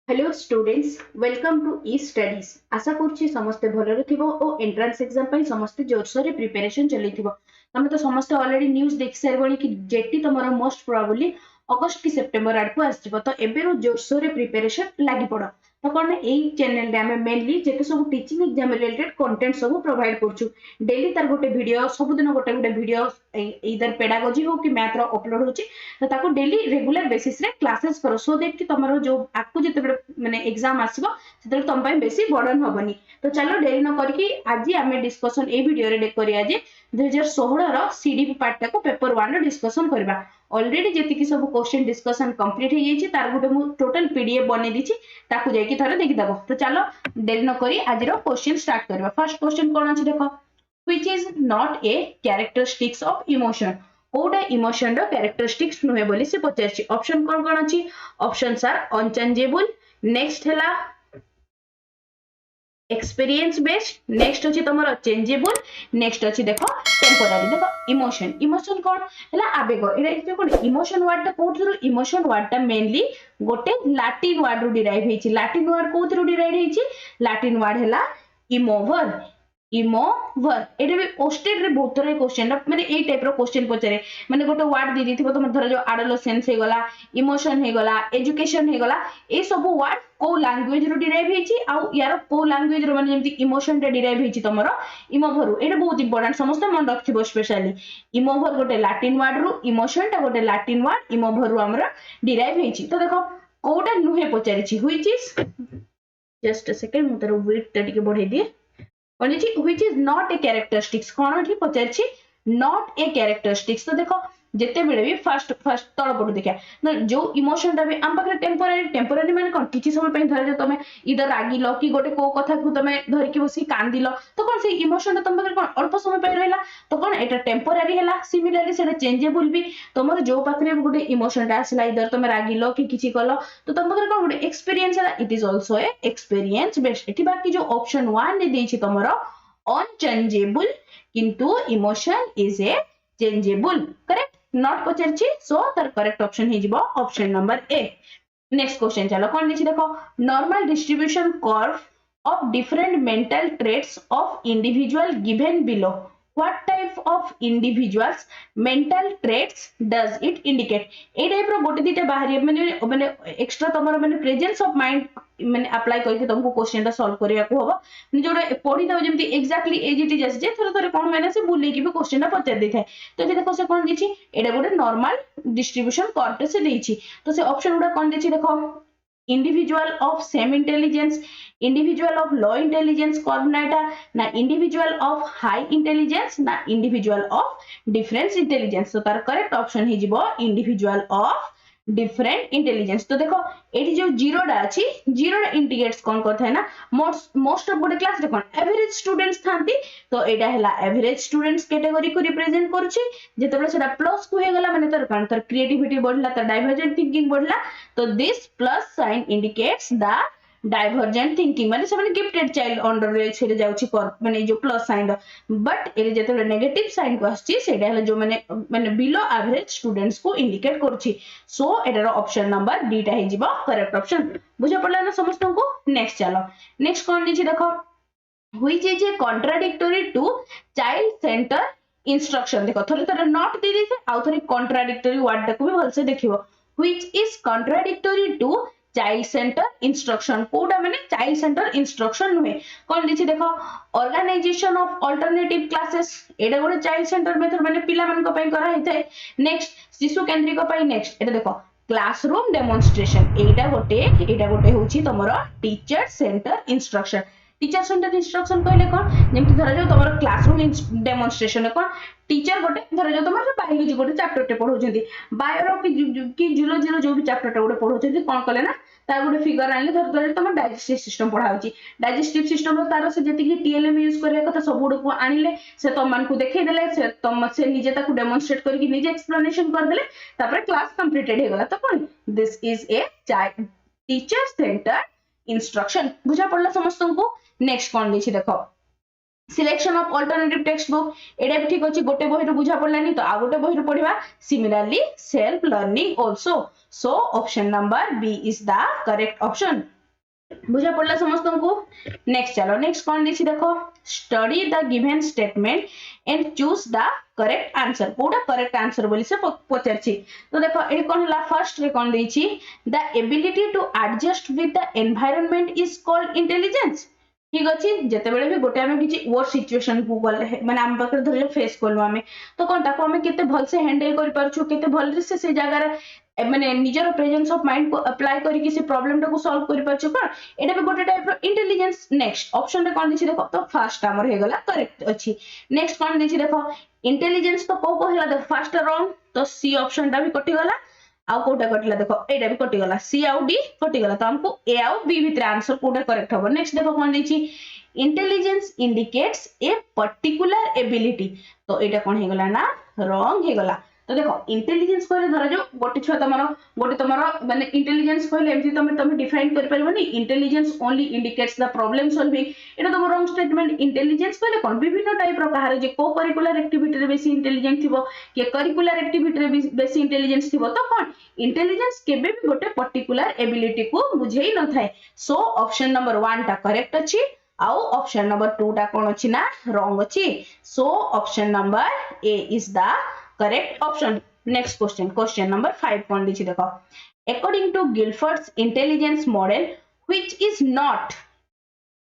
Hello students welcome to e studies आशा करुच्ची समस्ते भलरे थिबो ओ एंट्रेंस एग्जाम पई समस्ते जोरसोरे प्रिपरेशन चलीथिबो तमे तो समस्ते ऑलरेडी न्यूज़ देख सारबणी कि जेटी तमरो मोस्ट प्रोबेबली अगस्त कि सेप्टेम्बर आडको आसीबो तो एबेरो जोरसोरे प्रिपरेशन लागि पड़ो तो कौन एई चैनल रे हमें मेनली जेते सब टीचिंग एग्जाम रिलेटेड कंटेंट सब प्रोवाइड करछु डेली तार गोटे वीडियो सब दिन गोटे गोटे वीडियो इधर पेडागोजी हो कि मैथ रो अपलोड होची तो ताको डेली रेगुलर बेसिस रे क्लासेस करो सो दैट कि तमरो जो आकु जेते माने एग्जाम आसीबो सेते तम पय बेसी बर्डन होबनी तो चलो देरी न करके आज आमे डिस्कशन ए वीडियो रे करिया जे 2016 रो सीडीपी पार्ट को पेपर 1 रो डिस्कशन करबा ऑलरेडी जेति कि सब क्वेश्चन डिस्कशन कंप्लीट हो जाई छि तार गुटे मु टोटल पीडीएफ बने दी छि ताकू जाई कि थरे देखि दबो तो चलो देरी न करी आज रो क्वेश्चन स्टार्ट करबा फर्स्ट क्वेश्चन कोन अछि देखो which is not a characteristics of emotion कोडा इमोशन रो कैरेक्टरिस्टिक्स नुहे बोली से पचारछि ऑप्शन कोन अछि ऑप्शंस आर अनचेंजेबल नेक्स्ट हैला एक्सपीरियंस बेस्ड नेक्स्ट अछि तमरो चेंजेबल नेक्स्ट अछि देखो टेम्पररी देखो इमोशन इमोशन कोन हैला आवेग एटा जे कोन इमोशन वर्ड ता कोथरो इमोशन वर्ड ता मेनली गोटे लैटिन वर्ड रो डिराइव हेछि लैटिन वर्ड कोथरो डिराइव हेछि लैटिन वर्ड हैला इमोवर इमोवर एटा भी पोस्टेड रे बहुत तरह क्वेश्चन माने ए टाइप रो क्वेश्चन पचारे माने गोटे वर्ड दे दिथिबो तुम धर जो एडोलेसेंस हे गला इमोशन हे गला एजुकेशन हे गला ए सब वर्ड को लैंग्वेज रो डिराइव हेछि आ यार को लैंग्वेज रो माने जेमति इमोशन रे डिराइव हेछि तमरो इमोभरु एटा बहुत इंपोर्टेंट समस्त मन रखथिबो स्पेशली इमोभर गोटे लैटिन वर्ड रो इमोशन ता गोटे लैटिन वर्ड इमोभरु हमरो डिराइव हेछि तो देखो कोटा नुहे पचारिछि which is just a second मु तारो वेट ता टिके बढ़ाई दिए which is not a characteristics कौन एठी पचारछि not a characteristics तो देखो जेते बेले भी फर्स्ट तळ पटु देखा न जो इमोशन ता भी हम पाखरे टेम्पररी माने कोन किछि समय पय धर जो तमे इधर रागिलो कि गोटे को कथा को तमे धर के बसी कांदिलो तो कोन से इमोशन ता तम पाखरे कोन अल्प समय पय रहला तो कोन एटा टेम्पररी हैला सिमिलरली सेटा चेंजेबल भी तमर जो पाखरे गोटे इमोशन ता आसला इधर तमे रागिलो कि किछि कलो तो तम पाखरे कोन गोटे एक्सपीरियंस हैला it is also a experience based एठी बाकी जो ऑप्शन 1 ने देछि तमरो अनचेंजेबल किंतु emotion is a changeable correct not पचारछि सो तर करेक्ट ऑप्शन हे जिवो option number A next question चलो कोन लिखि देखो normal distribution curve of different mental traits of individual given below what type of individuals mental traits does it indicate A type रो गोटे दिटा बाहरी माने एक्स्ट्रा तमरो माने प्रेजेंस ऑफ माइंड माने अप्लाई करके तुमको क्वेश्चन ता सॉल्व करिया को हबो माने जोडा पढी दो जेमति एक्जेक्टली एज इट इज जैसे जे थोड़ा थोड़ा कोन माने से बुले की भी क्वेश्चन ता पचार देथाय तो एठी देखो से कोन दिछि एटा गोटे नॉर्मल डिस्ट्रीब्यूशन कर्व से देछि तो से ऑप्शन गुडा कोन दिछि देखो individual of same intelligence individual of low intelligence curve ना individual of high intelligence ना individual of different intelligence तो तार करेक्ट ऑप्शन हे जिवो individual of different intelligence तो देखो एठी जो जीरो डा अछि जीरो इंडिकेट्स कोन करथा है ना मोस्ट ऑफ गोटे क्लास रे कोन एवरेज स्टूडेंट्स थांती तो एटा हैला एवरेज स्टूडेंट्स कैटेगरी को रिप्रेजेंट करछि जेतेबेले सेटा प्लस को हे गला माने तर क्रिएटिविटी बढ़ला तर डाइवर्जेंट थिंकिंग बढ़ला तो this plus sign indicates the divergent thinking माने से माने गिफ्टेड चाइल्ड अंडर रे छेले जाउछि माने जो प्लस साइन बट एरे जेतेबेले नेगेटिव साइन को आछि सेटा हला जो माने बिलो एवरेज स्टूडेंट्स को इंडिकेट करछि सो एटार ऑप्शन नंबर डी टा हे जिवो करेक्ट ऑप्शन बुझा पड़ला ना समस्त को नेक्स्ट चलो नेक्स्ट कोन लिखि देखो which is a contradictory to child centre instruction देखो थोड़े थोड़े नॉट दे देते आ थोड़े कॉन्ट्राडिक्टरी वर्ड को भी भलसे देखिबो which is contradictory to child centre instruction कोडा माने चाइल्ड सेंटर इंस्ट्रक्शन नुहे कोन लिखि देखो ऑर्गेनाइजेशन ऑफ अल्टरनेटिव क्लासेस एटा गोटे चाइल्ड सेंटर मेथड माने पिला मन को पई करा हेतै नेक्स्ट शिशु केंद्रिक पई नेक्स्ट एटा देखो क्लासरूम डेमोन्स्ट्रेशन एटा गोटे होची तमरो teacher centre instruction teacher centre instruction कहले कोन जेमति धरा जो तमरो क्लासरूम डेमोन्स्ट्रेशन कोन टीचर गोटे धरा जो तमरो बायोलॉजी गोटे चैप्टर टे पढौचंती बायो की जूलॉजी जो भी चैप्टर टे गोटे पढौचंती कोन कले ना तार गोटे फिगर आनले धर तम डाइजेस्टिव सिस्टम पढाउची डाइजेस्टिव सिस्टम रो तार से जेति टीएलएम यूज करे कथा सब गुड को आनिले से तम मान को देखै देले से तम से निजे ताको डेमोन्स्ट्रेट करके निजे एक्सप्लेनेशन कर देले तापर क्लास कंप्लीटेड हे गला तो कोन this is a teacher centre instruction बुझा पड़ला समस्त को नेक्स्ट कोन लिखि देखो selection of alternative text book एटा भी ठीक अछि गोटे बही रो बुझा पड़लानी तो आ गोटे बही रो पढिबा similarly self learning also so option number B is the correct option बुझा पड़ला समस्त को। नेक्स्ट चलो नेक्स्ट कौन देखो study the given statement and choose the correct answer कोटा करेक्ट आंसर बोली से पचार तो देखो ये कौन है फर्स्ट रे कौन देछि the ability to adjust with the environment is called intelligence ठीक अच्छे जिते बड़े भी गोटे आम किसी वर्ड सिचुएशन को गले मैंने आम पाखे धर फेस कलु आम तो कौन ताको आम केते भल से हैंडल कर पारछु केते भल से जगह माने निजर प्रेजेंस ऑफ माइंड को अप्लाई करके से प्रॉब्लम टा को सॉल्व कर पारछु कोन एटा भी गोटे टाइप रो इंटेलिजेंस। नेक्स्ट ऑप्शन रे कोन दिछि देखो तो फर्स्ट हमर हे गला करेक्ट अछि। नेक्स्ट कोन दिछि देखो इंटेलिजेंस तो को कहला देखो फर्स्ट रॉन्ग तो सी ऑप्शन टा भी कटि गला आ कोटा कटला देखो एटा भी कटि गला सी आउ डी कटि गला तो हमको ए आउ बी भीतर आंसर कोटा करेक्ट होबो। नेक्स्ट देखो कोन दिछि intelligence indicates a particular ability तो एटा कोन हे गला ना रॉन्ग हे गला। तो देखो इंटेलिजेंस कहले धर जो गोटे छुआ तुम माने इंटेलिजेंस कहले एमती तुम डिफाइन कर परबनी intelligence only indicates the problem solving एटा तुम रॉन्ग स्टेटमेंट। इंटेलिजेंस कहले कोन विभिन्न टाइप रो कहार जे को करिकुलर एक्टिविटी रे बेसी इंटेलिजेंट थिबो के करिकुलर एक्टिविटी रे बेसी इंटेलिजेंस थिबो तो कोन इंटेलिजेंस केबे भी गोटे पर्टिकुलर एबिलिटी को बुझेई न थाए। सो ऑप्शन नंबर 1 टा करेक्ट अछि आउ ऑप्शन नंबर 2 टा कोन अछि ना रॉन्ग अछि। सो option number A is the correct option। next question number 5 कौन दिछि देखो according to Guilford's intelligence model which is not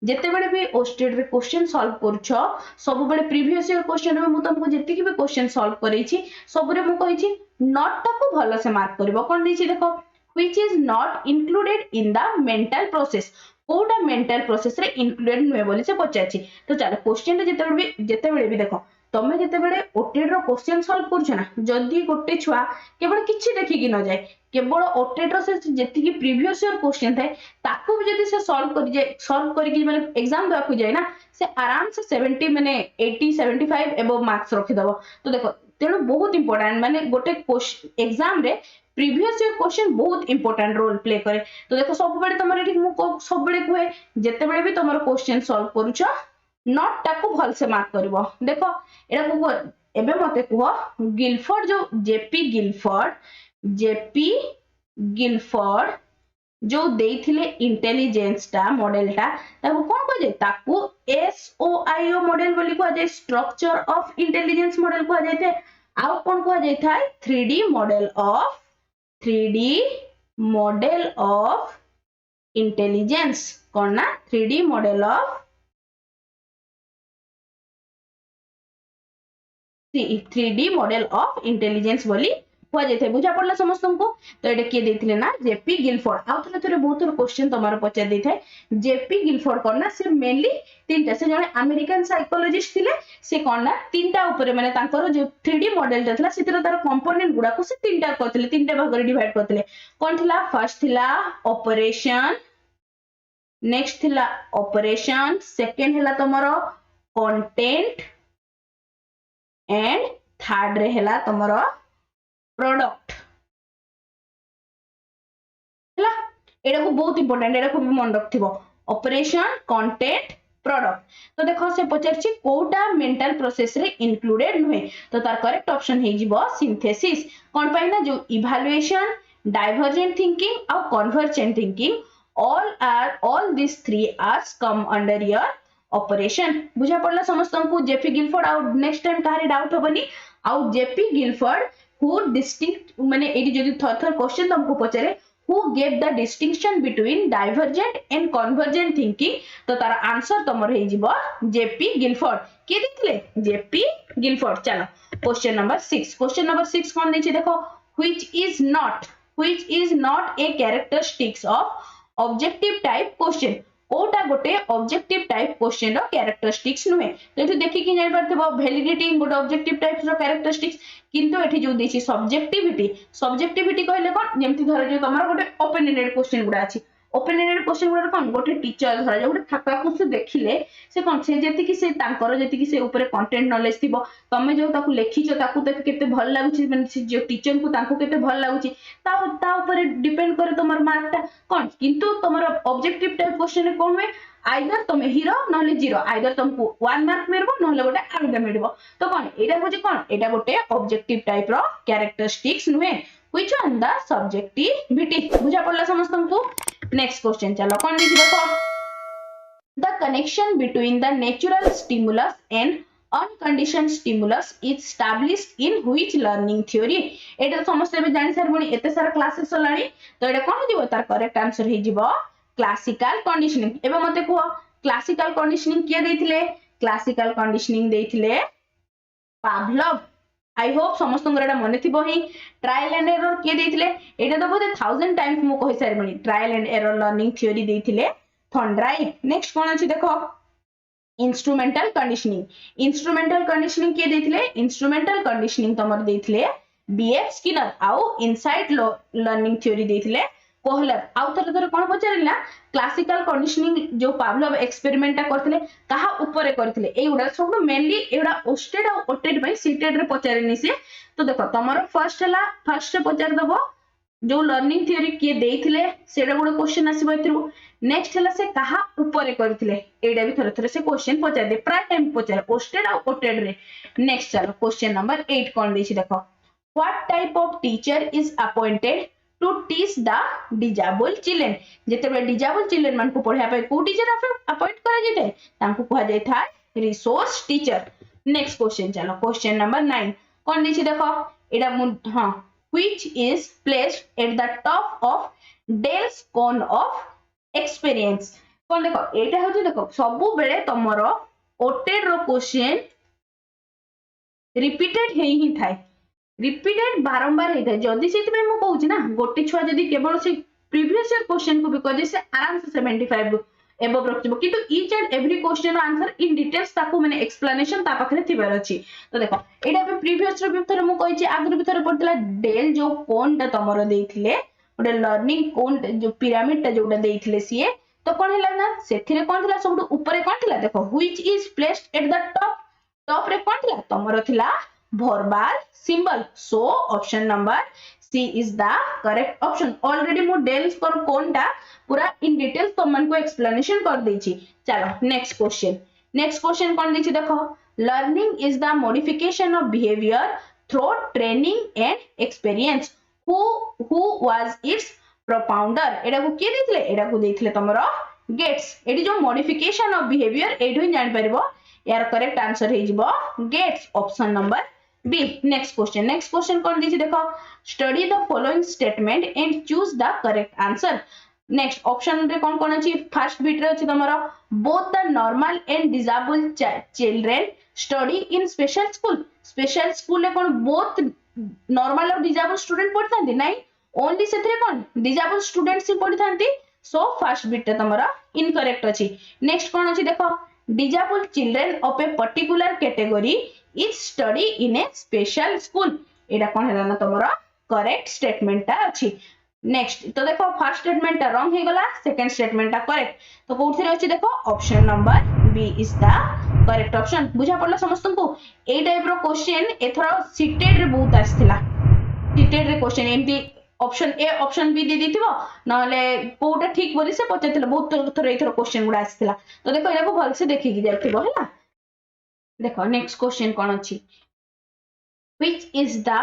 जेते बड़े भी ओस्टेड रे क्वेश्चन सॉल्व करछो सब बड़े प्रीवियस ईयर क्वेश्चन रे मु तुमको जेति की भी क्वेश्चन सॉल्व करै छी सब रे मु कहि छी नॉट टाको भलो से मार्क करबो कोन दिछि देखो which is not included in the mental process कोटा मेंटल प्रोसेस रे इंक्लूडेड नुए बोली से पचाछि। तो चलो क्वेश्चन रे जेते बड़े भी देखो तमे जेते बड़े ओटेड रो क्वेश्चन सॉल्व करछ ना जदी गोटे छुआ केवल किछि देखि कि न जाय केवल ओटेड रो से जेति की प्रीवियस ईयर क्वेश्चन थाए ताको भी जदी से सॉल्व करी माने एग्जाम देवा को जाय ना से आराम से 70 माने 80 75 एबव मार्क्स रखि दबो। तो देखो तेणु बहुत इंपोर्टेंट माने गोटे एग्जाम रे प्रीवियस ईयर क्वेश्चन बहुत इंपोर्टेंट रोल प्ले करे। तो देखो सब बड़े तुम ये सब बड़े कहे जिते बड़े भी तुम क्वेश्चन सॉल्व करूछ नॉट टाको भल से मार्क करबो। देखो एटा को एबे मते कह गिलफोर्ड जो जेपी गिलफोर्ड जो देइथिले इंटेलिजेंस टा मॉडल टा ताको कोन कह जाय ताको एसओआईओ मॉडल बोली कह जाय स्ट्रक्चर ऑफ इंटेलिजेंस मॉडल कह जाय थे आउ कोन कह जाय था 3D मॉडल ऑफ इंटेलिजेंस कौन ना 3D model of 3D model of intelligence बोली हुआ जाए बुझा पड़ला समस्त को। तो ये किए देथिले ना जेपी गिलफोर्ड आउ थोड़े बहुत थोड़ा क्वेश्चन तमार पचार दे थाए जेपी गिलफोर्ड कौन ना से मेनली तीनटा से जने अमेरिकन साइकोलॉजिस्ट थिले से कौन ना तीनटा ऊपर माने तांकर जो 3D मॉडल जथला सेतिर तार कंपोनेंट गुडा को से तीनटा करथिले तीनटा भाग रे डिवाइड करथिले कौन थिला फर्स्ट थिला ऑपरेशन नेक्स्ट थिला ऑपरेशन सेकंड हैला तमरो कंटेंट एंड थर्ड रे हैला तमरो प्रोडक्ट हैला एडा को बहुत इंपोर्टेंट एडा को भी मन रखथिबो ऑपरेशन कंटेंट प्रोडक्ट। तो देखो से पचारछि कोटा मेंटल प्रोसेस रे इंक्लूडेड नुहे तो तार करेक्ट ऑप्शन हे जिवो सिंथेसिस कोन पाई ना जो इवैल्यूएशन डाइवर्जेंट थिंकिंग और convergent thinking all these three are come under your operation। बुझा पड़ला समस्त को जेपी गिलफोर्ड आउट नेक्स्ट टाइम काहे डाउट होबनी आउ जेपी गिलफोर्ड who distinct माने एडी जदी थर क्वेश्चन तुमको पचारे who gave the distinction between divergent and convergent thinking तो तार आंसर तमर हे जिवो जेपी गिलफोर्ड के दिखले जेपी गिलफोर्ड। चलो क्वेश्चन नंबर 6 कोन देछि देखो which is not a characteristics of objective type question कोटा गोटे ऑब्जेक्टिव टाइप क्वेश्चन रो कैरेक्टरिस्टिक्स नुहे। तो एठी देखि कि जानि परथबो वैलिडिटी गोटे ऑब्जेक्टिव टाइप रो कैरेक्टरिस्टिक्स किंतु एठी जो देछि सब्जेक्टिविटी कहले कोन जेमति धर जो तमरा गोटे ओपन एंडेड क्वेश्चन गुडा अछि ओपन एंडेड क्वेश्चन गुडा कोन गोटे टीचर धर जो गोटे फाका को देखिले से कोन से जेति कि से तांकर जेति कि से ऊपर कंटेंट नॉलेज थिबो तमे जो ताकू लेखिचो ताकू तक केते भल लागुची माने जो टीचर को तांको केते भल लागुची ता ऊपर डिपेंड करे तमर मार्क ता कोन किंतु तमर ऑब्जेक्टिव टाइप क्वेश्चन रे कोन में आइदर तुम हीरो नले जीरो आइदर तुमको 1 मार्क मिलबो नले गोटे अलग मिलबो। तो कोन एटा होजे कोन एटा गोटे ऑब्जेक्टिव टाइप रो कैरेक्टरिस्टिक्स नुहे व्हिच ऑन द सब्जेक्टिविटी बुझा पड़ला समस्त को। नेक्स्ट क्वेश्चन चलो कौन लिखि देखो the connection between the natural stimulus and unconditioned stimulus is established in which learning theory एटा समस्त भी जानि सर बणी एते सारा क्लासेस चलाणी तो एटा कोन दिबो तार करेक्ट आंसर हे जिवो क्लासिकल कंडीशनिंग एबे मते को क्लासिकल कंडीशनिंग के देथिले क्लासिकल कंडीशनिंग देथिले पावलोव आई होप समस्त एटा मने थिबो ही ट्रायल एंड एरर के देथिले एटा तो बोते 1000 टाइम्स मु कहि सार बणी trial and error learning theory देथिले थॉर्नडाइक नेक्स्ट कोन अछि देखो इंस्ट्रूमेंटल कंडीशनिंग के देथिले इंस्ट्रूमेंटल कंडीशनिंग तमर देथिले बीएफ स्किनर आउ इनसाइट लर्निंग थ्योरी देथिले कोहलर आउ थरे कोन पचारिला क्लासिकल कंडीशनिंग जो पावलोव एक्सपेरिमेंट ता करथिले कहा ऊपर करथिले एउडा सब मेनली एउडा ओस्टेड आ ओटेड बाय सीटेड रे पचारिनी से तो देखो तमरो फर्स्ट पचार दबो जो लर्निंग थ्योरी के देथिले सेडा गुड क्वेश्चन आसीबो एथरु नेक्स्ट हला से कहा ऊपर करथिले एडा भी थरे थरे से क्वेश्चन पचार दे प्राय टाइम पचार ओस्टेड आ ओटेड रे नेक्स्ट चलो क्वेश्चन नंबर 8 कोन देछि देखो what type of teacher is appointed to teach the disable children जेतेबे डिजेबल चिल्ड्रन मान को पढाया पे को टीचर अपॉइंट करा जेते तांको कहा जाय था रिसोर्स टीचर नेक्स्ट क्वेश्चन चलो क्वेश्चन नंबर 9 कोन देछि देखो एडा हां which is placed at the top of Dale's cone of experience कोन देखो एटा होची देखो सब बेले तमरो ओटेड रो क्वेश्चन रिपीटेड हे ही थाए रिपीटेड बारंबार हे थाए जदी सेति में मु कहूची ना गोटे छुआ जदी केवल से प्रीवियस ईयर क्वेश्चन को भी कजे से आराम से 75 एबव रखिबो किंतु each and every question answer in details ताको माने एक्सप्लेनेशन ता पाखरे थिबार अछि तो देखो एटा पे प्रीवियस रो भी मु कहिची आगु भी पड़तला डेल जो कोन ता तमरो देथिले ओडे लर्निंग कोन जो पिरामिड ता जोडा देथिले सिए तो कोन हैला ना सेथिरे कोन थिला सबडु ऊपर कोन थिला देखो which is placed at the top रे कोन थिला तमरो थिला verbal symbol so option number C is the correct option already मु डेल्स पर कोनटा पूरा इन डिटेल्स तो मन को एक्सप्लेनेशन कर देछि चलो नेक्स्ट क्वेश्चन कोन देछि देखो learning is the modification of behaviour through training and experience who was its propounder एडा को के देथिले एडा को देथिले तमरो गेट्स एडी जो मॉडिफिकेशन ऑफ बिहेवियर एडो ही जान परबो यार करेक्ट आंसर हे जिवो Gates option number B next question कौन दीजिए देखो study the following statement and choose the correct answer next option रे कौन अछि फर्स्ट बिट रे अछि तमरो both the normal and disabled children study in special school ले कौन both normal और disabled student पढ़थांती नहीं only सेथरे कौन disabled students ही पढ़थांती so फर्स्ट बिट रे तमरो incorrect अछि next कौन अछि देखो disabled children of a particular category is study in a special school एटा कोन हैला ना तमरो करेक्ट स्टेटमेंट ता अछि नेक्स्ट तो देखो फर्स्ट स्टेटमेंट ता रॉन्ग हे गला सेकंड स्टेटमेंट ता करेक्ट तो कोथि रे अछि देखो option number B is the correct option बुझा पड़ला समस्त को ए टाइप रो क्वेश्चन एथरो सीटेड रे बहुत आस्थिला सीटेड रे क्वेश्चन एमती ऑप्शन ए ऑप्शन बी दे दिथिबो नले कोटा ठीक बोली से पचथिला बहुत थोर एथरो क्वेश्चन गुडा आस्थिला तो देखो एला को भल से देखि कि जाथिबो हैला देखो नेक्स्ट क्वेश्चन कोन अछि which is the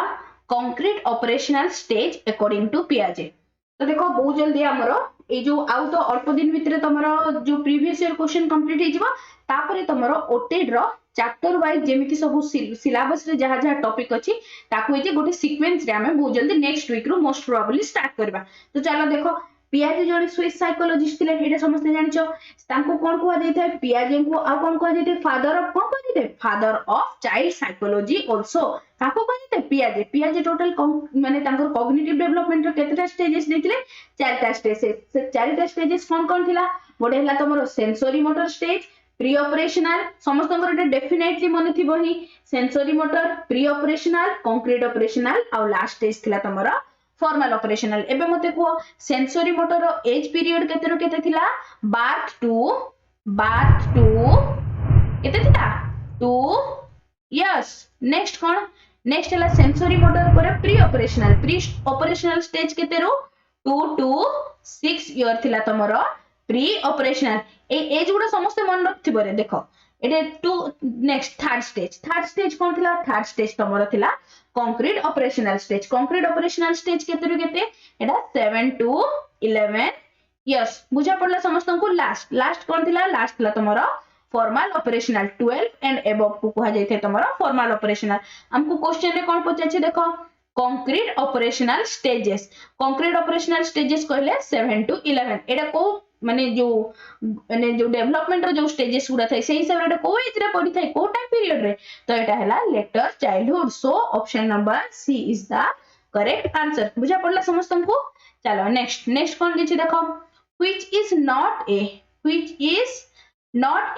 concrete operational stage according to Piaget तो देखो बहुत जल्दी हमरो ए जो आउ तो अल्प दिन भितरे तमरो जो प्रीवियस ईयर क्वेश्चन कंप्लीट हे जिवो तापरे तमरो ओटेड रो चैप्टर वाइज जेमिति सब सिलेबस रे जहा जहा टॉपिक अछि ताकू हे जे गोटे सीक्वेंस रे हमें बहुत जल्दी नेक्स्ट वीक रो मोस्ट प्रोबेबली स्टार्ट करबा तो चलो देखो पियाजे जने स्विस साइकोलॉजिस्ट थिले एटा समस्त जानिछो तांको कोन कोआ देथाय पियाजे को आ कोन कोआ देथाय फादर ऑफ कोन कोआ देथाय father of child psychology also काको कोआ देथाय पियाजे टोटल माने तांकर कॉग्निटिव डेवलपमेंट रो केतेटा स्टेजेस देथिले चारटा स्टेजेस से चारटा स्टेजेस कोन थिला बडे हला तमरो sensory motor stage pre operational समस्तंकर एटा डेफिनेटली मन थिबो ही sensory motor pre operational concrete operational आ लास्ट स्टेज थिला तमरो फॉर्मल ऑपरेशनल एबे मते को सेंसरी मोटर रो एज पीरियड केते थिला बार्थ टू केते थिला 2 इयर्स नेक्स्ट कोन नेक्स्ट हला सेंसरी मोटर पर प्री ऑपरेशनल स्टेज केते रो 2 to 6 इयर थिला तमरो प्री ऑपरेशनल ए एज गुडा समस्त मन रखथिबो रे देखो एटे टू नेक्स्ट थर्ड स्टेज कोन थिला थर्ड स्टेज तमरो थिला कंक्रीट ऑपरेशनल स्टेज केते केते एटा 7 to 11 यस बुझा पड़ला समस्त को लास्ट लास्ट कौन थिला लास्ट थिला तमरो फॉर्मल ऑपरेशनल 12 एंड एबव को कहा जायते तमरो फॉर्मल ऑपरेशनल हमको क्वेश्चन रे कौन पचाछि देखो कंक्रीट ऑपरेशनल स्टेजेस कहले 7 to 11 एटा को माने जो डेवलपमेंट रो जो स्टेजेस गुडा थाई सेही हिसाब रे को एज रे पड़ी थाई को टाइम पीरियड रे तो एटा हला later childhood so option number C is the correct answer बुझा पड़ला समस्त को चलो नेक्स्ट कौन दिछि देखो which is not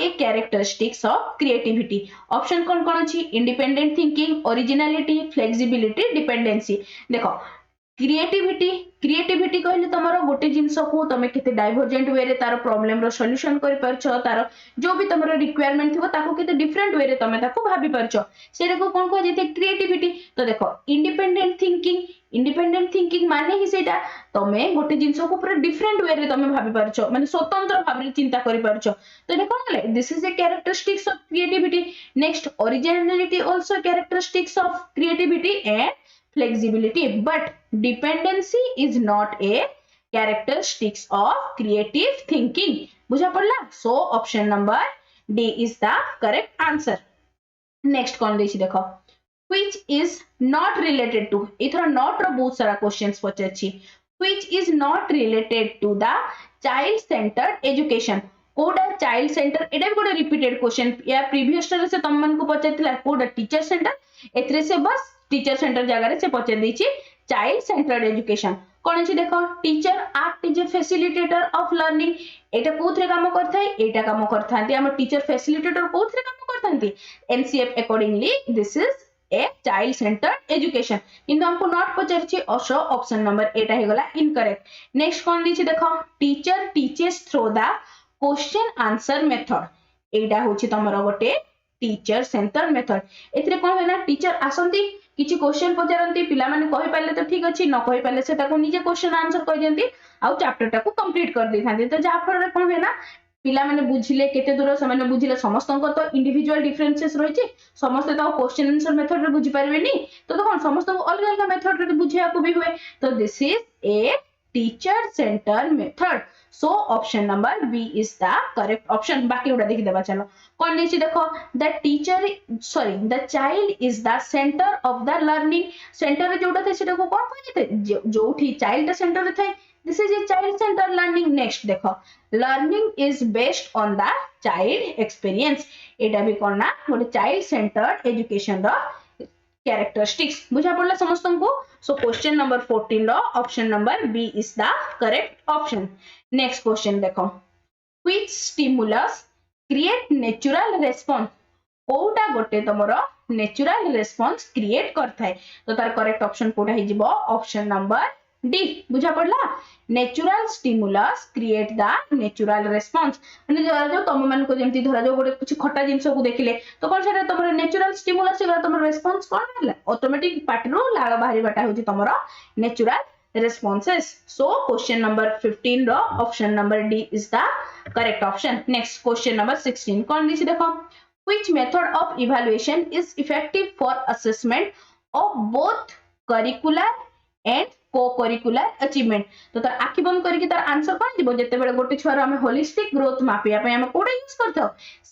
a characteristics of creativity option कौन कौन अछि independent thinking originality flexibility dependency देखो क्रिएटिविटी कहले तमरो गोटे जिंस को तमे केते डाइवर्जेंट वे रे तार प्रॉब्लम रो सॉल्यूशन करि परछो तार जो भी तमरो रिक्वायरमेंट थिबो ताको केते डिफरेंट वे रे तमे ताको भाबी परछो सेरे को कोन को जेते क्रिएटिविटी तो देखो इंडिपेंडेंट थिंकिंग माने ही सेटा तमे गोटे जिंस को पूरा डिफरेंट वे रे तमे भाबी परछो माने स्वतंत्र भाबरे चिंता करि परछो तो देखो ना this is A characteristics of creativity next originality also characteristics of creativity and flexibility but dependency is not a characteristics of creative thinking बुझा पड़ला so option number D is the correct answer next कौन देछि देखो which is not related to इथरा not रो बहुत सारा questions पछछि which is not related to the child centered education कोडा child centre एटा भी कोडा रिपीटेड क्वेश्चन या प्रीवियस रे से तम मन को पछथिला कोडा टीचर सेंटर एतरे से बस टीचर सेंटर जगह से पचार देछि चाइल्ड सेंटर्ड एजुकेशन कोन अछि देखो teacher act is a facilitator of learning एटा कोथरे काम करथाय एटा काम करथांती हम टीचर फैसिलिटेटर कोथरे काम करथांती NCF accordingly this is a child centred education किंतु हमको नॉट पचारछि ऑसो ऑप्शन नंबर एटा हे गला इनकरेक्ट नेक्स्ट कोन दिछि देखो teacher teaches through the question answer method एटा होछि तमरो गोटे टीचर सेंटर मेथड एथरे कोन हेना टीचर आसंती किछि क्वेश्चन पचारंती पिला माने कहि पाले तो ठीक अछि न कहि पाले से ताको निजे क्वेश्चन आंसर कहि दियंती आ चैप्टर टाको कंप्लीट कर देथांती तो जा फर रे कोन हेना पिला माने बुझिले केते दूर से माने बुझिले समस्त को तो इंडिविजुअल डिफरेंसेस रहिछि समस्त तो क्वेश्चन आंसर मेथड रे बुझि परबेनी तो कोन समस्त को अलग अलग मेथड रे बुझिया को भी हुए तो this is a teacher centre method so option number B is the correct option बाकी उडा देखि देबा चलो कोन नेछि देखो the child is the centre of the learning centre जोटा थे सेटा को कोन कहते जोठी चाइल्ड सेंटर रे थे this is a child centre learning next देखो learning is based on the child experience एटा भी कोन ना गोटे चाइल्ड सेंटर्ड एजुकेशन रो कैरेक्टरिस्टिक्स बुझा पड़ला समस्त को सो क्वेश्चन नंबर 14 रो option number B is the correct option next question देखो which stimulus create natural response कोटा गोटे तमरो नेचुरल रेस्पॉन्स क्रिएट करथाय तो तार करेक्ट ऑप्शन कोटा हि जिवो ऑप्शन नंबर डी बुझा पड़ला natural stimulus create the natural response माने जो तम मन को जेमति धरा जो गोटे कुछ खट्टा जिंस को देखिले तो कोन सेटा तमरो नेचुरल स्टिमुलस एगला तमरो रेस्पॉन्स कोन होला ऑटोमेटिक पार्टरो लाळ बाहरी बाटा होची तमरो natural responses so question number 15 रो option number D is the correct option next question number 16 कौन दिछि देखो which method of evaluation is effective for assessment of both curricular and co-curricular achievement तो तार आखि बंद करके तार आंसर कोन दिबो जते बेले गोटे छुआर हम होलिस्टिक ग्रोथ मापिया पे हम कोडा यूज करथो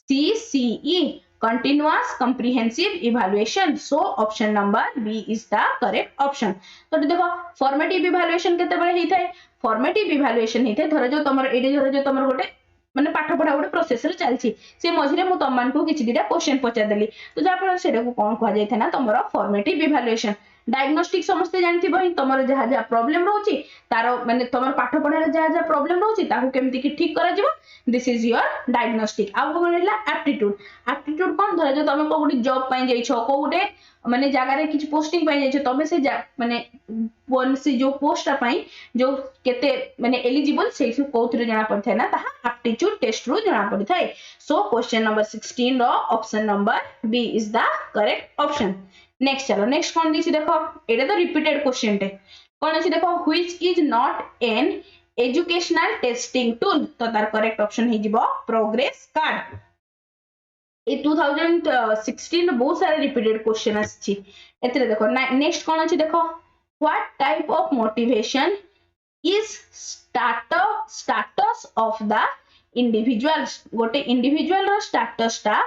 CCE continuous comprehensive evaluation so option number B is the correct option तो देखो formative evaluation केते बेले हेइ थाय formative evaluation हेइ थाय धर जो तमर एडे धर जो तमर गोटे माने पाठ पढा गोटे प्रोसेस रे चलछि से मझिरे मु तमन को किछि दिटा क्वेश्चन पचा देली तो जा पर सेटा को कोन कहै जाय थाना तमरो formative evaluation डायग्नोस्टिक समस्ते जानथि बहि तमर जहा जहा प्रॉब्लम रहउछि तारो माने तमर पाठ पढा रे जहा जहा प्रॉब्लम रहउछि ताहु केमति कि ठीक करा जिवो दिस इज योर डायग्नोस्टिक आ कोन रहला एप्टीट्यूड कोन धर जो तमे को गोटे जॉब पई जाई छ को गोटे माने जागा रे किछि पोस्टिंग पई जाई छ तमे से माने कोन से जो पोस्ट पई जो केते माने एलिजिबल से कोथरे जाना पड़थै ना ताहा एप्टीट्यूड टेस्ट रो जाना पड़थै सो क्वेश्चन नंबर 16 रो option number B is the correct option next चलो नेक्स्ट कौन दिछि देखो एटा तो रिपीटेड क्वेश्चन टे कौन अछि देखो which is not an educational testing tool तो तार करेक्ट ऑप्शन हे जिवो प्रोग्रेस कार्ड ए 2016 बहुत सारे रिपीटेड क्वेश्चन अछि एतरे देखो नेक्स्ट कौन अछि देखो what type of motivation is status of the individuals गोटे individual रो status टा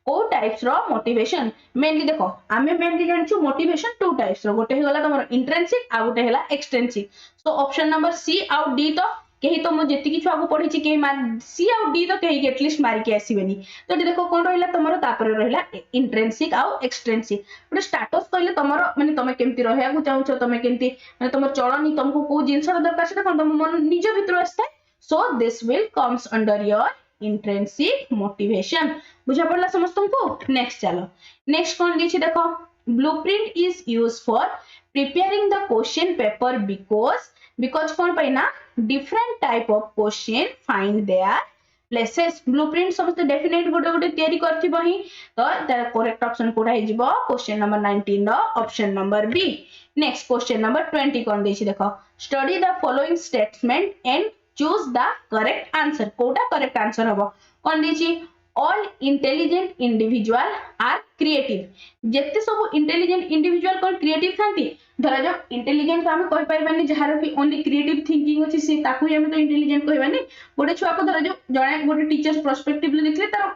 को टाइप्स रो मोटिवेशन मेनली देखो आमे मेनली जानछु मोटिवेशन टू टाइप्स रो गोटे हेगला तमरो इंट्रिंसिक आ गोटे हेला extrinsic so option number C आउट डी तो केही तो मो जेति कि छुआ को पढी छि केही मार सी आउट डी तो केही एटलीस्ट मार के आसीबेनी तो एटी देखो कोन रहला तमरो तापर रहला इंट्रिंसिक आ एक्सट्रिंसिक गोटे स्टेटस कहले तमरो माने तमे केमति रहया को चाहू तमे केमति माने तमरो चलनी तुमको को जिंस दरकार सेटा कोन तम मन निज भितर आस्ते so this will comes under your intrinsic motivation बुझा पड़ला समस्तनको नेक्स्ट चलो नेक्स्ट कोन दिछि देखो blueprint is used for preparing the question paper because कोन पैना different type of question find their places blueprint समस्त डेफिनेट गोटे गोटे तयारी करथिबो ही तो तार करेक्ट ऑप्शन कोडा हे जिवो क्वेश्चन नंबर 19 रो option number B next question number 20 कोन दिछि देखो study the following statement and choose the correct answer कोडा करेक्ट आंसर हबो कोन दिछि all intelligent individual are creative जेते सब intelligent individual कोन creative थांती धरा जो intelligent हम कहि परबानी जहार कि only creative thinking अछि से ताकू हम तो intelligent कहबानी गोटे छुआ को धरा जो जणे गोटे टीचर्स पर्सपेक्टिवली देखले तार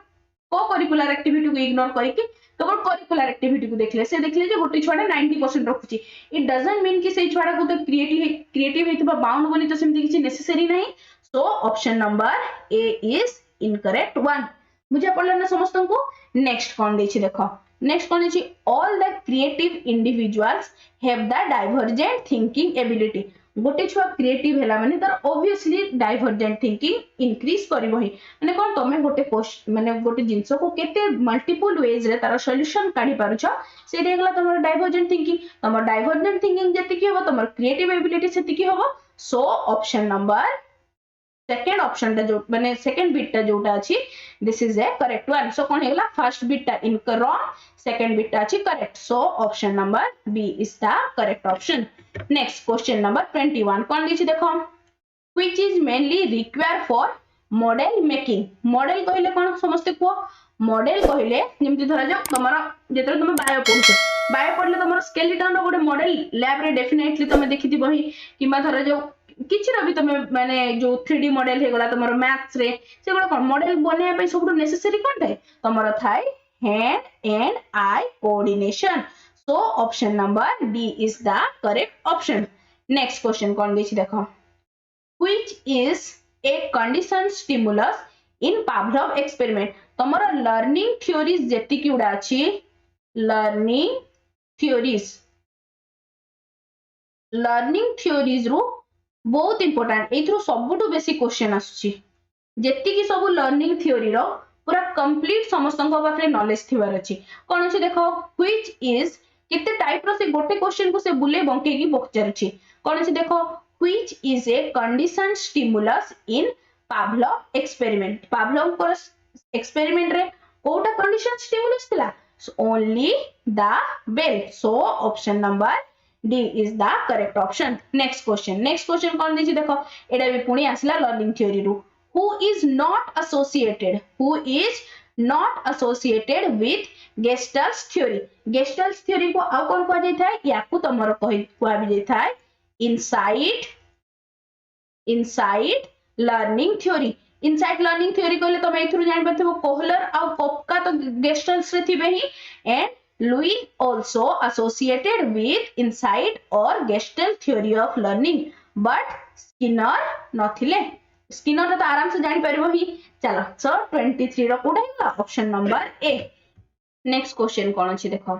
को करिकुलर एक्टिविटी को इग्नोर करिकि तो कोन करिकुलर एक्टिविटी को देखले से देखले जे गोटे छुआटा 90% रखुची इट डजंट मीन कि से छुआटा को तो क्रिएटिव हेतबा बाउंड बोली तो सेमति किछि नेसेसरी नहीं सो option number A is incorrect one बुझा पड़ला ना समस्त को नेक्स्ट कोन देछि देखो नेक्स्ट कोन देछि all the creative individuals have the divergent thinking ability गोटे छुआ क्रिएटिव हैला माने तार ऑब्वियसली डाइवर्जेंट थिंकिंग इंक्रीज करबो ही माने कोन तमे गोटे माने गोटे जिंस को केते मल्टीपल वेज रे तार सॉल्यूशन काढी पारुछ से देगला तमर डाइवर्जेंट थिंकिंग जति की हो तमर क्रिएटिव एबिलिटी सेति की हो so option number second option टा जो माने सेकंड बिट टा जोटा अछि this is a correct one so कोन हेला फर्स्ट बिट टा रॉन्ग सेकंड बिट टा अछि correct so option number B is the correct option next question number 21 कोन दिछि देखो which is mainly require for model making model कहले कोन समस्त को मॉडल कहले जेमति धरा जो तमरा जेतरे तुम बायो पढले तमरा स्केलेटन रो गोटे मॉडल लैब रे डेफिनेटली तुम देखिथि बही किबा धरा जो किछि रबी तमे माने जो 3D मॉडल हे गला तमरो मैथ्स रे से गोटे कोन मॉडल बने पे सब नेसेसरी कोन थाए तमरो थाए hand and eye coordination so option number D is the correct option next question कोन दिछि देखो which is a condition stimulus in Pavlov experiment तमरो लर्निंग थ्योरीज जेति कि उडा अछि लर्निंग थ्योरीज रो बहुत इंपोर्टेंट एथरो सबटू बेसी क्वेश्चन आछी जेति कि सब लर्निंग थ्योरी रो पूरा कंप्लीट समस्तन को पाखरे नॉलेज थिवार अछि कोन अछि देखो व्हिच इज केते टाइप रो से गोटे क्वेश्चन को से बुले बंके की पचार अछि कोन अछि देखो which is a condition stimulus in Pavlov experiment Pavlov को एक्सपेरिमेंट रे कोटा कंडीशन स्टिमुलस थिला only the bell so option number D is the correct option. Next question कौन दीजिए देखो एडा भी पुणी आसला लर्निंग थ्योरी रू who is not associated with Gestalt's theory को आउ कौन कह जाय थाए याकू तमरो कहि कुआ भी जाय थाए इनसाइट लर्निंग थ्योरी कहले तमे एथुरु जानि पाथबो कोहलर आउ कोपका तो गेस्टल्ट्स रे थिबे ही and Lewis also associated with insight or Gestalt theory of learning, but Skinner नथिले Skinner तो आराम से जानि परबो ही चलो सो 23 रो कोडा हैला option number A next question कोन अछि देखो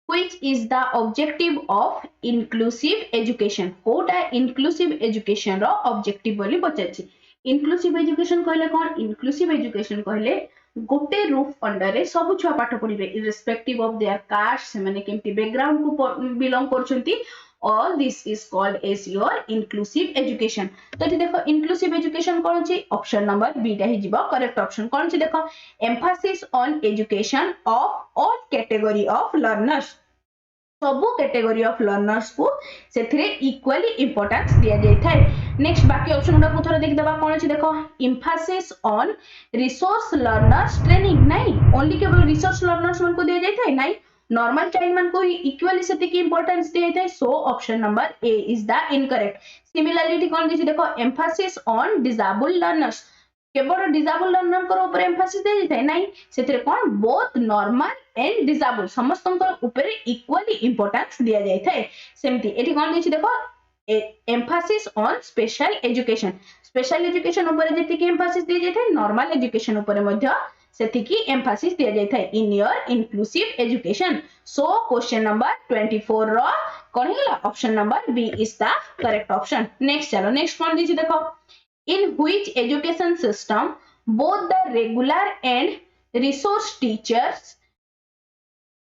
which is the objective of inclusive education कोडा inclusive education रो ऑब्जेक्टिव बोली पछछि inclusive education कहले कोन inclusive education कहले गोटे रूफ अंडर रे सब छुआ पाठ पढिबे इररेस्पेक्टिव ऑफ देयर कास्ट से माने केमती बैकग्राउंड को बिलोंग करछंती all this is called as your inclusive education तो देखो इंक्लूसिव एजुकेशन कोन अछि ऑप्शन नंबर बी टा ही जिवो करेक्ट ऑप्शन कोन अछि देखो emphasis on education of all category of learners सबु कैटेगरी ऑफ लर्नर्स को सेथरे इक्वली इंपोर्टेंस दिया जाय थाए नेक्स्ट बाकी ऑप्शन गुडा को थोड़ा देख दबा कोन अछि देखो emphasis on resource learners training नहीं ओनली केवल रिसोर्स लर्नर्स मन को दिया जाय थाए नहीं नॉर्मल चाइल्ड मान को इक्वली सेति की इंपोर्टेंस दिया जाए so option number A is the incorrect similarity कोन दिछि देखो एम्फासिस ऑन डिसेबल लर्नर्स केवल डिसेबल लर्नर को ऊपर एम्फासिस दे जाय नाही सेथिरे कोन बोथ नॉर्मल एंड डिसेबल समस्त को ऊपर इक्वली इंपोर्टेंस दिया जाय थाए सेमति एठी कोन दिछि देखो एम्फासिस ऑन स्पेशल एजुकेशन ऊपर जेति की एम्फासिस दिया जाय थाए नॉर्मल एजुकेशन ऊपर मध्य सेति की एम्फासिस दिया जाय थाए in your inclusive education so question number 24 रो कोन हिला option number B is the correct option next चलो नेक्स्ट कोन दिछि देखो in which education system both the regular and resource teachers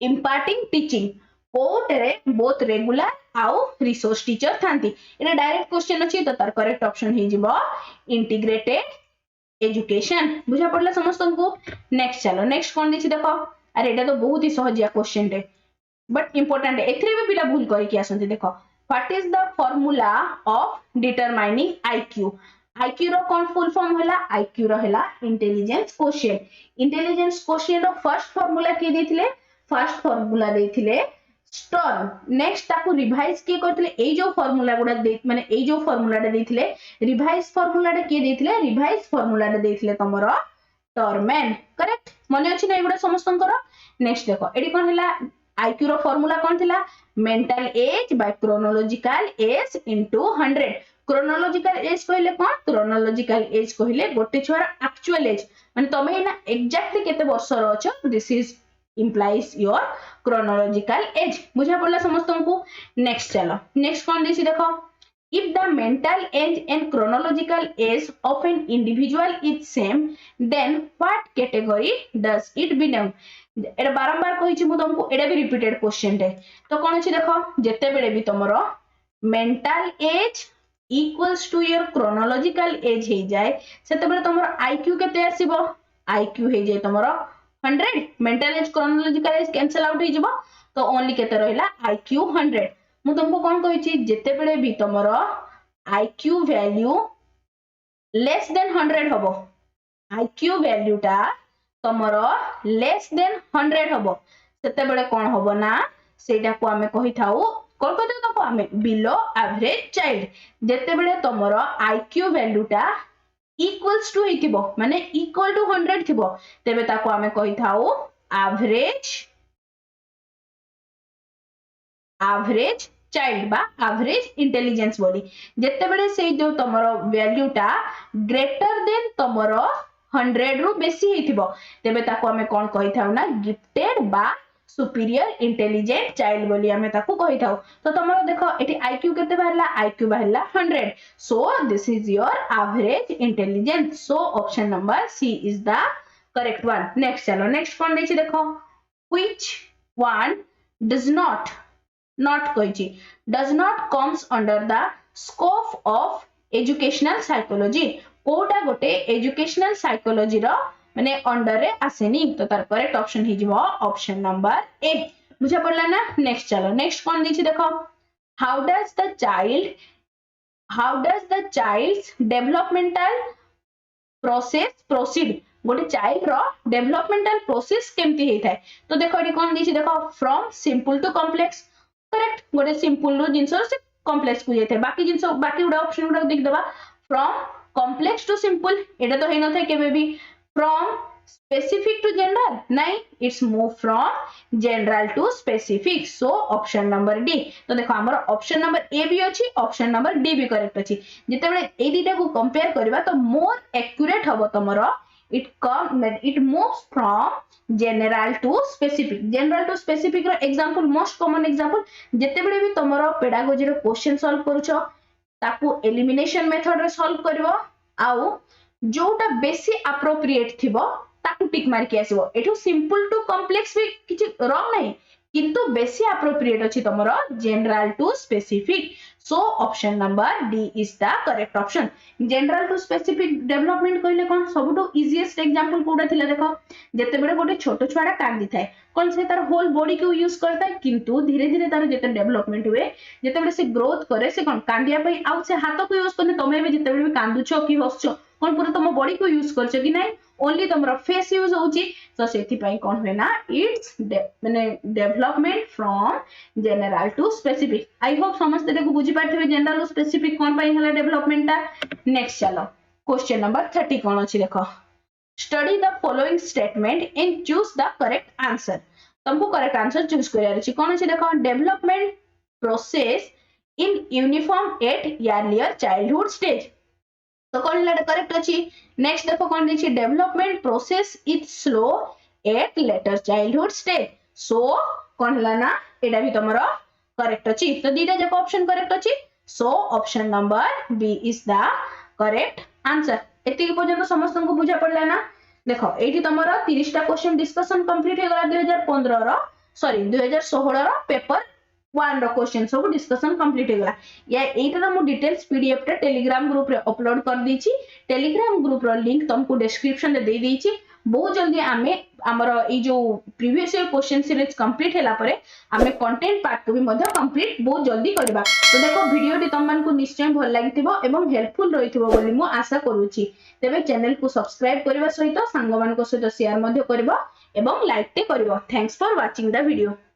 imparting teaching Kotre both regular आउ resource teacher थांती इने direct question अछि तो तार करेक्ट ऑप्शन हे जिवो इंटीग्रेटेड एजुकेशन बुझा पड़ला समस्त को नेक्स्ट चलो नेक्स्ट कोन दिछि देखो अरे एटा तो बहुत ही सहजिया क्वेश्चन रे बट इंपोर्टेंट एथरे भी पिला भूल करी कि आसंती देखो what is the formula of determining IQ IQ रो कौन फुल फॉर्म होला आईक्यू रो हैला इंटेलिजेंस क्वोशिएंट रो फर्स्ट फार्मूला के देथिले फर्स्ट फार्मूला देथिले स्टर्न नेक्स्ट ताकू रिवाइज के करथिले एई जो फार्मूला गुडा दे माने एई जो फार्मूलाटा देथिले रिवाइज फार्मूलाटा के देथिले रिवाइज फार्मूलाटा देथिले तमरो टर्मेन करेक्ट मने अछि ना एगुडा समस्तंकर नेक्स्ट देखो एडी कोन हैला आईक्यू रो फार्मूला कोन थिला mental as by chronological age into 100 chronological age कहले कोन क्रोनोलॉजिकल एज कहले गोटे छुआर एक्चुअल एज माने तमे ना एग्जैक्टली केते वर्ष रो अछ this is implies your chronological age बुझा पड़ला समस्तन को नेक्स्ट चलो नेक्स्ट कोन दिछि देखो if the mental age and chronological age of an individual is same then what category does it belong एटा बारंबार कहि छि मु तुमको एटा भी रिपीटेड क्वेश्चन रे तो कोन अछि देखो जते बेले भी तमरो mental age equals to your chronological age हे जाय सेते बेले तमरो IQ केते आसीबो IQ हे जाय तमरो 100 mental age chronological age cancel out हे जिवो तो ओनली केते रहिला IQ 100 मु तुमको कोन कहि छि जते बेले भी तमरो IQ वैल्यू लेस देन 100 हबो IQ वैल्यू टा तमरो लेस देन 100 हबो सेते बेले कोन हबो ना सेटा को हमें कहि थाउ कोन कहते तो हमें बिलो एवरेज चाइल्ड जते बेले तमरो IQ वैल्यू टा इक्वल्स टू हितिबो माने इक्वल टू 100 थिबो तेबे ताको हमें कहि थाउ एवरेज चाइल्ड बा एवरेज इंटेलिजेंस बोली जते बेले से जो तमरो वैल्यू टा ग्रेटर देन तमरो 100 रु बेसी हितिबो तेबे ताको हमें कोन कहि थाउ ना गिफ्टेड बा सुपीरियर इंटेलिजेंट चाइल्ड बोली हमें ताको कहि थाउ तो तमरो देखो एटी IQ केते बाहरला IQ बाहरला 100 so this is your average intelligence so option number C is the correct one next चलो नेक्स्ट कोन देछि देखो व्हिच वन डज नॉट कहिछि does not comes under the scope of educational psychology कोटा गोटे एजुकेशनल साइकोलॉजी रो माने under रे आसेनी तो तार करेक्ट ऑप्शन हि जिवो ऑप्शन नंबर ए बुझा पड़ला ना नेक्स्ट चलो नेक्स्ट कोन दिछि देखो how does the child's developmental process proceed गोटे चाइल्ड रो डेवलपमेंटल प्रोसेस केमती हे थाए तो देखो एटी कोन दिछि देखो from simple to complex correct गोटे सिंपल रो जिंसो से कॉम्प्लेक्स को जेते बाकी जिंसो बाकी उडा ऑप्शन उडा देख दबा फ्रॉम कॉम्प्लेक्स टू सिंपल एटा तो हे न थाए केबे भी from specific to general नहीं it's move from general to specific so option number D तो देखो हमर ऑप्शन नंबर ए भी अछि ऑप्शन नंबर डी भी करेक्ट अछि जते बेले ए दीटा को कंपेयर करबा तो मोर एक्यूरेट हबो तमरो it moves from general to specific रो एग्जांपल मोस्ट कॉमन एग्जांपल जते बेले भी तमरो पेडागोजी रो क्वेश्चन सॉल्व करूछो ताकू एलिमिनेशन मेथड रे सॉल्व करबो आउ जोटा बेसी एप्रोप्रिएट थिबो ताकू टिक मार के आसीबो एठो सिंपल टू कॉम्प्लेक्स भी किछि रॉन्ग नै किंतु बेसी एप्रोप्रिएट अछि तमरो general to specific so option number D is the correct option general to specific development कहले कोन सबटो इजीएस्ट एग्जांपल कोडा थिला देखो जते बेले गोटे छोटो छुआडा कांदी थाए कोन से तार होल बॉडी को यूज करता है किंतु धीरे धीरे तार जते डेवलपमेंट हुए जते बेले से ग्रोथ करे से कोन कांडिया पई आउ से हाथ को यूज करने तमे भी जते बेले कांदुछो कि हसछो कोन पूरा तुम बॉडी को यूज करछ कि नाही ओनली तुमरो फेस यूज होची तो सेति पई कोन होय ना इट्स माने development from general to specific I hope समझते देखो बुझी पारथिबे जनरल टू स्पेसिफिक कोन पई हला डेवलपमेंट ता नेक्स्ट चलो क्वेश्चन नंबर 30 कोन अछि देखो study the following statement and choose the correct answer तुमको करेक्ट आंसर चूज करियार अछि कोन अछि देखो development process in uniform eight earlier childhood stage तो कौन है करेक्ट अच्छी नेक्स्ट देखो कौन देखिए development process is slow eight letter childhood stage so कौन है ना एटा भी तमरो करेक्ट अच्छी तो दीटा जक ऑप्शन करेक्ट अच्छी so option number B is the correct answer एति पर्यंत समस्त को बुझा पड़ला ना देखो एठी तमरो 30 टा क्वेश्चन डिस्कशन कंप्लीट हो गला 2015 रो सॉरी 2016 रो पेपर 1 रो क्वेश्चन सब डिस्कशन कंप्लीट हो गला या एटा मु डिटेल्स पीडीएफ टा टेलीग्राम ग्रुप रे अपलोड कर दी छी टेलीग्राम ग्रुप रो लिंक तुमको डिस्क्रिप्शन रे दे दी छी बहुत जल्दी आमे हमरो ई जो previous year question series complete हैला परे आमे कंटेंट पार्ट को भी मध्य कंप्लीट बहुत जल्दी करबा तो देखो वीडियो टी तुम मानको निश्चय भल लागिथिबो एवं हेल्पफुल रहिथिबो बोली मु आशा करूची तेबे चैनल को सब्सक्राइब करबा सहित संग मान को सहित शेयर मध्य करबो एवं लाइक टे करबो thanks for watching the video.